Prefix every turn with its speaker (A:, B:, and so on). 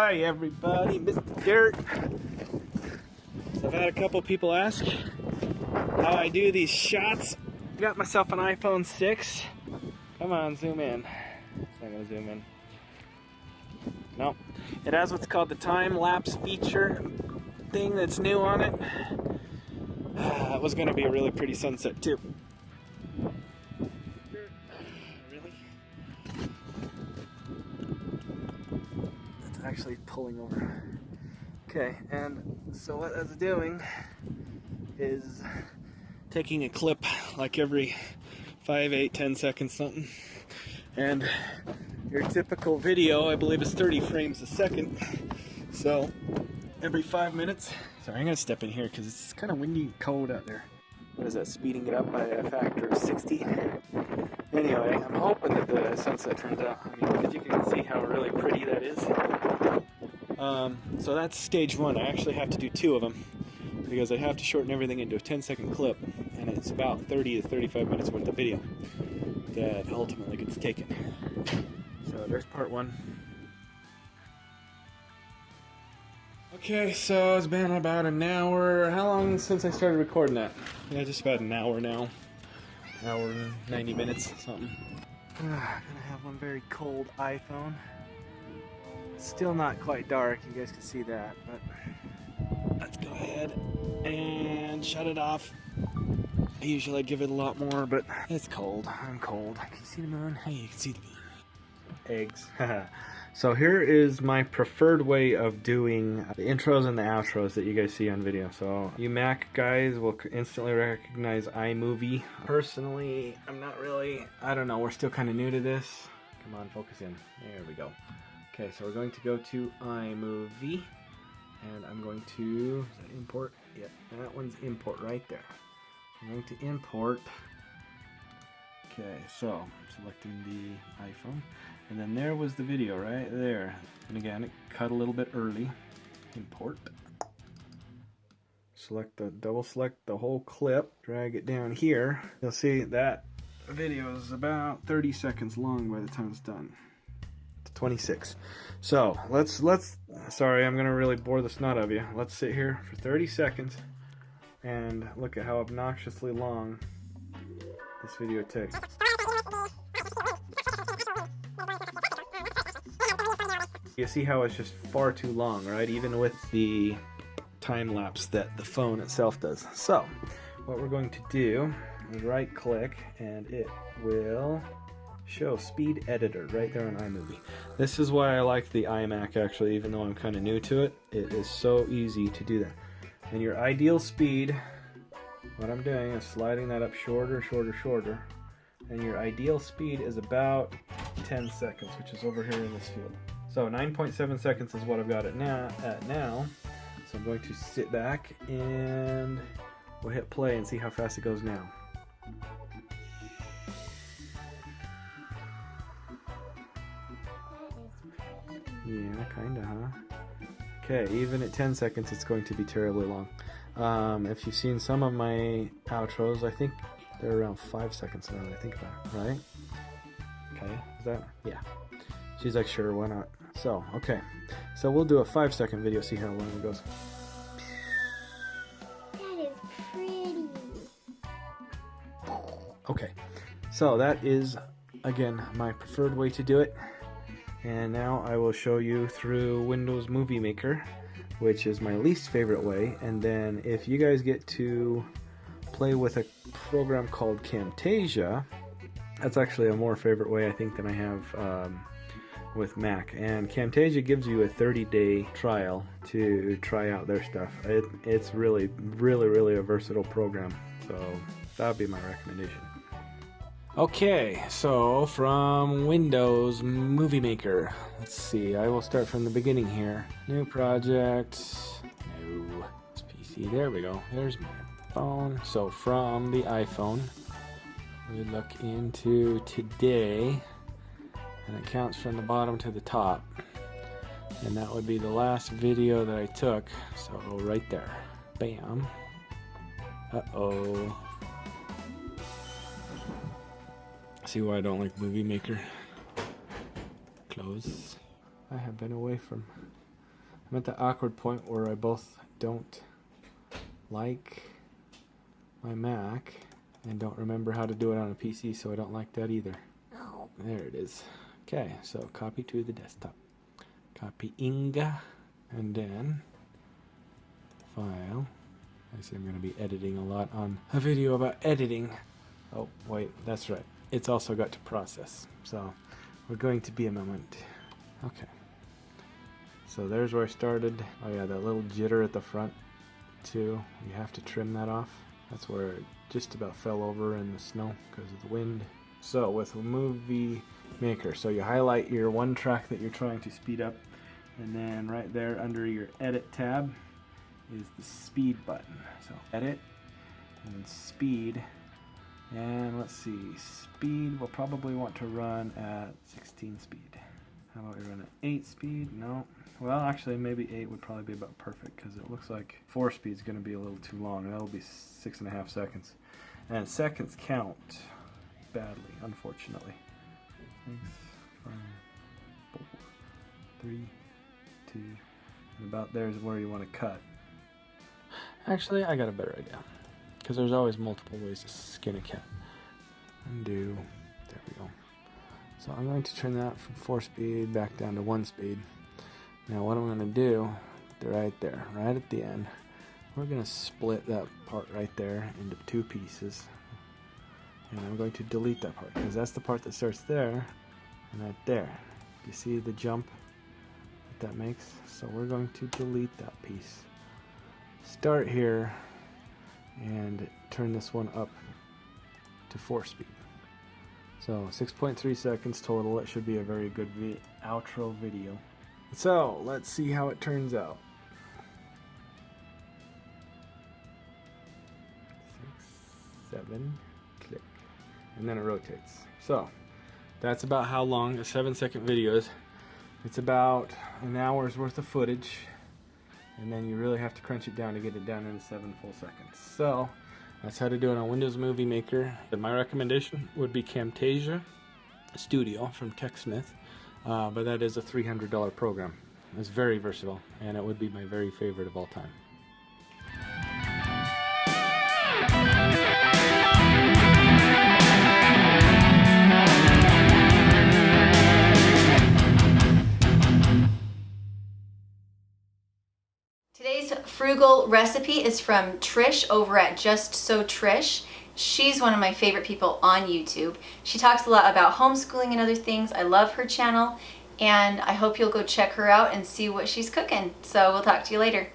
A: Hi everybody, Mr. Dirt. So I've had a couple people ask how I do these shots. Got myself an iPhone 6. Come on, zoom in. It's not gonna zoom in. No. It has what's called the Timelapse feature thing that's new on it. It was gonna be a really pretty sunset too. Really? It's actually pulling over. Okay, and so what I was doing is taking a clip like every 5, 8, 10 seconds something, and your typical video I believe is 30 frames a second, so every 5 minutes. Sorry, I'm gonna step in here because it's kind of windy and cold out there. What is that, speeding it up by a factor of 60? Anyway, I'm hoping that the sunset turns out. I mean, because you can see how really pretty that is. So that's stage one. I actually have to do 2 of them because I have to shorten everything into a 10-second clip, and it's about 30 to 35 minutes worth of video that ultimately gets taken. So there's part 1. Okay, so it's been about an hour. How long since I started recording that? Yeah, just about an hour now. An hour and 90 minutes, something. I'm gonna have one very cold iPhone. Still not quite dark, you guys can see that, but let's go ahead and shut it off. Usually I'd give it a lot more, but it's cold. I'm cold. Can you see the moon? Hey, you can see the moon. Eggs. So here is my preferred way of doing the intros and the outros that you guys see on video. So you Mac guys will instantly recognize iMovie. Personally, I'm not really, I don't know, we're still kind of new to this. Come on, focus in. There we go. Okay, so we're going to go to iMovie, and I'm going to, is that import? Yep, that one's import right there. I'm going to import. Okay, so I'm selecting the iPhone, and then there was the video right there. And again, it cut a little bit early. Import. Double select the whole clip, drag it down here. You'll see that video is about 30 seconds long by the time it's done. 26. So let's sorry, I'm gonna really bore the snot out of you. Let's sit here for 30 seconds and look at how obnoxiously long this video takes. You see how it's just far too long, right? Even with the time lapse that the phone itself does. So what we're going to do is right click, and it will show speed editor right there on iMovie. This is why I like the iMac actually, even though I'm kind of new to it. It is so easy to do that. And your ideal speed, what I'm doing is sliding that up shorter, shorter, shorter. And your ideal speed is about 10 seconds, which is over here in this field. So 9.7 seconds is what I've got it now. So I'm going to sit back and we'll hit play and see how fast it goes now. Yeah, kinda, huh? Okay, even at 10 seconds it's going to be terribly long. If you've seen some of my outros, I think they're around 5 seconds now that I think about it, right? Okay, is that? Yeah. She's like, sure, why not? So, okay. So we'll do a 5-second video, see how long it goes.
B: That is pretty.
A: Okay, so that is, again, my preferred way to do it. And now I will show you through Windows Movie Maker, which is my least favorite way. And then if you guys get to play with a program called Camtasia, that's actually a more favorite way I think than I have with Mac. And Camtasia gives you a 30-day trial to try out their stuff. It's really, really, really a versatile program. So that would be my recommendation. Okay, so from Windows Movie Maker, let's see, I will start from the beginning here. New project, no, it's PC, there we go, there's my phone. So from the iPhone, we look into today, and it counts from the bottom to the top. And that would be the last video that I took, so right there, bam, uh-oh. See why I don't like Movie Maker. Close. I have been away from I'm at the awkward point where I both don't like my Mac and don't remember how to do it on a PC, so I don't like that either. Oh, there it is. Okay, so copy to the desktop. Copying, and then file. I see I'm going to be editing a lot on a video about editing. Oh, wait, that's right. It's also got to process. So we're going to be a moment. Okay. So there's where I started. Oh yeah, that little jitter at the front too. You have to trim that off. That's where it just about fell over in the snow because of the wind. So with Movie Maker, so you highlight your one track that you're trying to speed up, and then right there under your Edit tab is the Speed button. So Edit and Speed, and let's see, Speed we'll probably want to run at 16 speed. How about we run at 8 speed? No. Well, actually, maybe 8 would probably be about perfect because it looks like 4 speed is going to be a little too long. That'll be 6.5 seconds. And seconds count badly, unfortunately. 6, 5, 4, 3, 2, and about there's where you want to cut. Actually, I got a better idea because there's always multiple ways to skin a cat. Undo. There we go. So I'm going to turn that from 4 speed back down to 1 speed. Now what I'm going to do, right there, right at the end, we're going to split that part right there into 2 pieces. And I'm going to delete that part because that's the part that starts there and right there. You see the jump that makes? So we're going to delete that piece. Start here and turn this one up to 4 speed. So 6.3 seconds total. It should be a very good outro video. So let's see how it turns out. 6, 7, click, and then it rotates. So that's about how long a 7-second video is. It's about an hour's worth of footage, and then you really have to crunch it down to get it down in 7 full seconds. So that's how to do it on Windows Movie Maker. My recommendation would be Camtasia Studio from TechSmith, but that is a $300 program. It's very versatile, and it would be my very favorite of all time.
C: Today's frugal recipe is from Trish over at Just So Trish. She's one of my favorite people on YouTube. She talks a lot about homeschooling and other things. I love her channel, and I hope you'll go check her out and see what she's cooking. So we'll talk to you later.